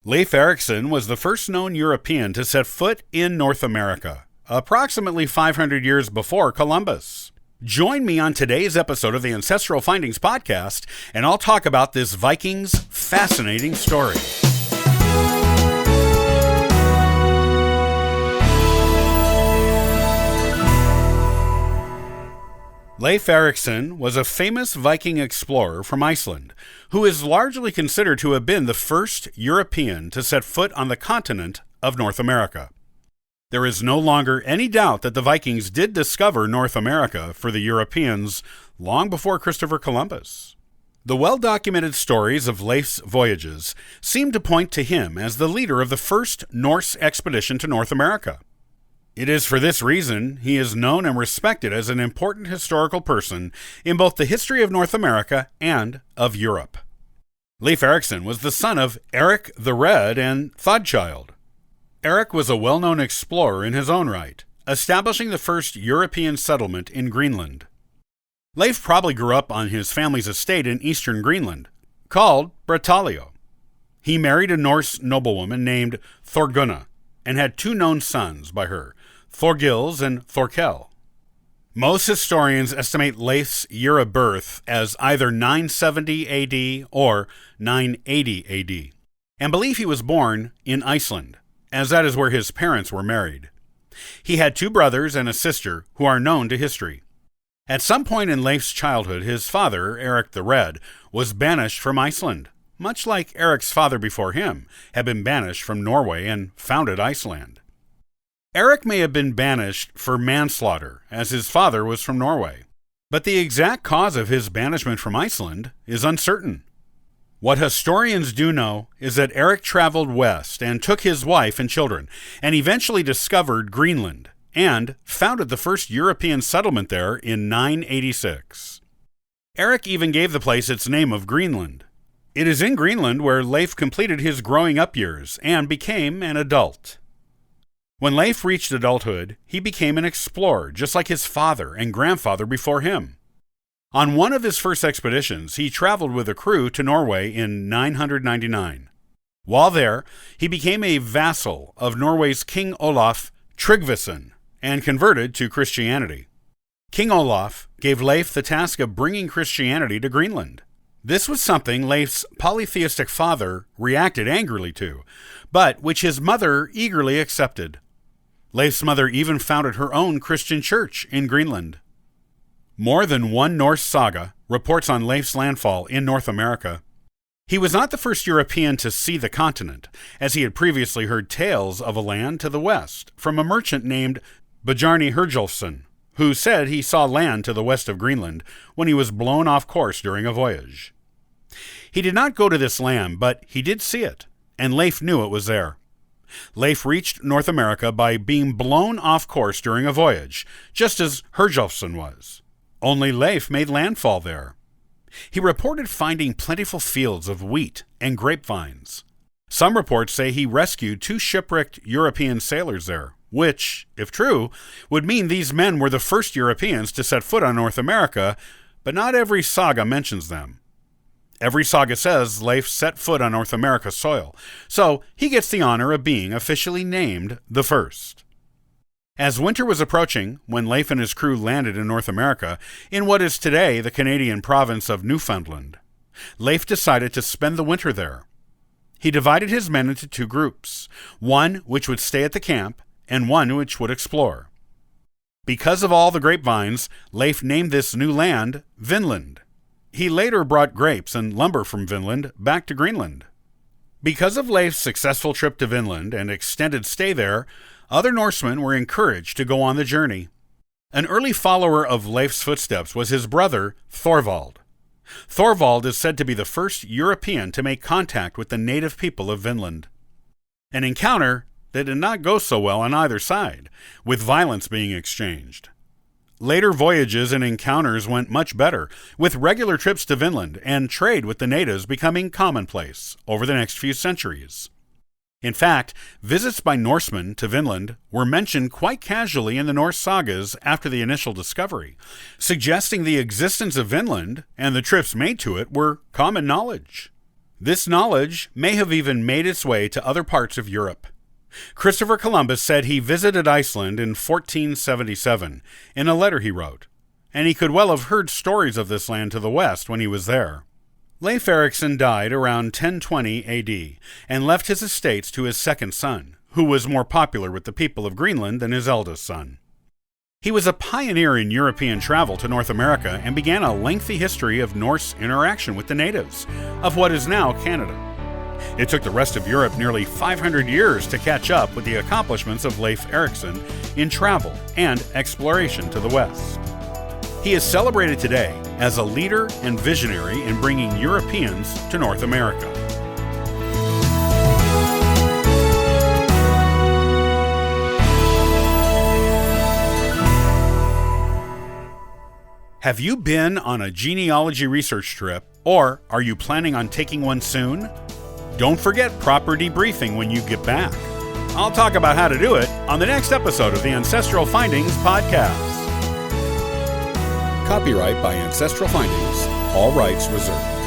Leif Eriksson was the first known European to set foot in North America, approximately 500 years before Columbus. Join me on today's episode of the Ancestral Findings podcast, and I'll talk about this Viking's fascinating story. Leif Eriksson was a famous Viking explorer from Iceland, who is largely considered to have been the first European to set foot on the continent of North America. There is no longer any doubt that the Vikings did discover North America for the Europeans long before Christopher Columbus. The well-documented stories of Leif's voyages seem to point to him as the leader of the first Norse expedition to North America. It is for this reason he is known and respected as an important historical person in both the history of North America and of Europe. Leif Eriksson was the son of Eric the Red and Thadchild. Eric was a well-known explorer in his own right, establishing the first European settlement in Greenland. Leif probably grew up on his family's estate in eastern Greenland, called Bratalio. He married a Norse noblewoman named Thorgunna, and had two known sons by her, Thorgils and Thorkel. Most historians estimate Leif's year of birth as either 970 AD or 980 AD, and believe he was born in Iceland, as that is where his parents were married. He had two brothers and a sister who are known to history. At some point in Leif's childhood, his father, Eric the Red, was banished from Iceland, much like Eric's father before him had been banished from Norway and founded Iceland. Eric may have been banished for manslaughter, as his father was from Norway, but the exact cause of his banishment from Iceland is uncertain. What historians do know is that Eric traveled west and took his wife and children, and eventually discovered Greenland, and founded the first European settlement there in 986. Eric even gave the place its name of Greenland. It is in Greenland where Leif completed his growing up years and became an adult. When Leif reached adulthood, he became an explorer, just like his father and grandfather before him. On one of his first expeditions, he traveled with a crew to Norway in 999. While there, he became a vassal of Norway's King Olaf Tryggvason and converted to Christianity. King Olaf gave Leif the task of bringing Christianity to Greenland. This was something Leif's polytheistic father reacted angrily to, but which his mother eagerly accepted. Leif's mother even founded her own Christian church in Greenland. More than one Norse saga reports on Leif's landfall in North America. He was not the first European to see the continent, as he had previously heard tales of a land to the west from a merchant named Bjarni Herjolfsson, who said he saw land to the west of Greenland when he was blown off course during a voyage. He did not go to this land, but he did see it, and Leif knew it was there. Leif reached North America by being blown off course during a voyage, just as Herjolfsson was. Only Leif made landfall there. He reported finding plentiful fields of wheat and grapevines. Some reports say he rescued two shipwrecked European sailors there, which, if true, would mean these men were the first Europeans to set foot on North America, but not every saga mentions them. Every saga says Leif set foot on North America's soil, so he gets the honor of being officially named the first. As winter was approaching, when Leif and his crew landed in North America, in what is today the Canadian province of Newfoundland, Leif decided to spend the winter there. He divided his men into two groups, one which would stay at the camp, and one which would explore. Because of all the grapevines, Leif named this new land Vinland. He later brought grapes and lumber from Vinland back to Greenland. Because of Leif's successful trip to Vinland and extended stay there, other Norsemen were encouraged to go on the journey. An early follower of Leif's footsteps was his brother, Thorvald. Thorvald is said to be the first European to make contact with the native people of Vinland. An encounter that did not go so well on either side, with violence being exchanged. Later voyages and encounters went much better, with regular trips to Vinland and trade with the natives becoming commonplace over the next few centuries. In fact, visits by Norsemen to Vinland were mentioned quite casually in the Norse sagas after the initial discovery, suggesting the existence of Vinland and the trips made to it were common knowledge. This knowledge may have even made its way to other parts of Europe. Christopher Columbus said he visited Iceland in 1477 in a letter he wrote, and he could well have heard stories of this land to the west when he was there. Leif Eriksson died around 1020 AD and left his estates to his second son, who was more popular with the people of Greenland than his eldest son. He was a pioneer in European travel to North America and began a lengthy history of Norse interaction with the natives of what is now Canada. It took the rest of Europe nearly 500 years to catch up with the accomplishments of Leif Eriksson in travel and exploration to the west. He is celebrated today as a leader and visionary in bringing Europeans to North America. Have you been on a genealogy research trip, or are you planning on taking one soon? Don't forget proper debriefing when you get back. I'll talk about how to do it on the next episode of the Ancestral Findings podcast. Copyright by Ancestral Findings, all rights reserved.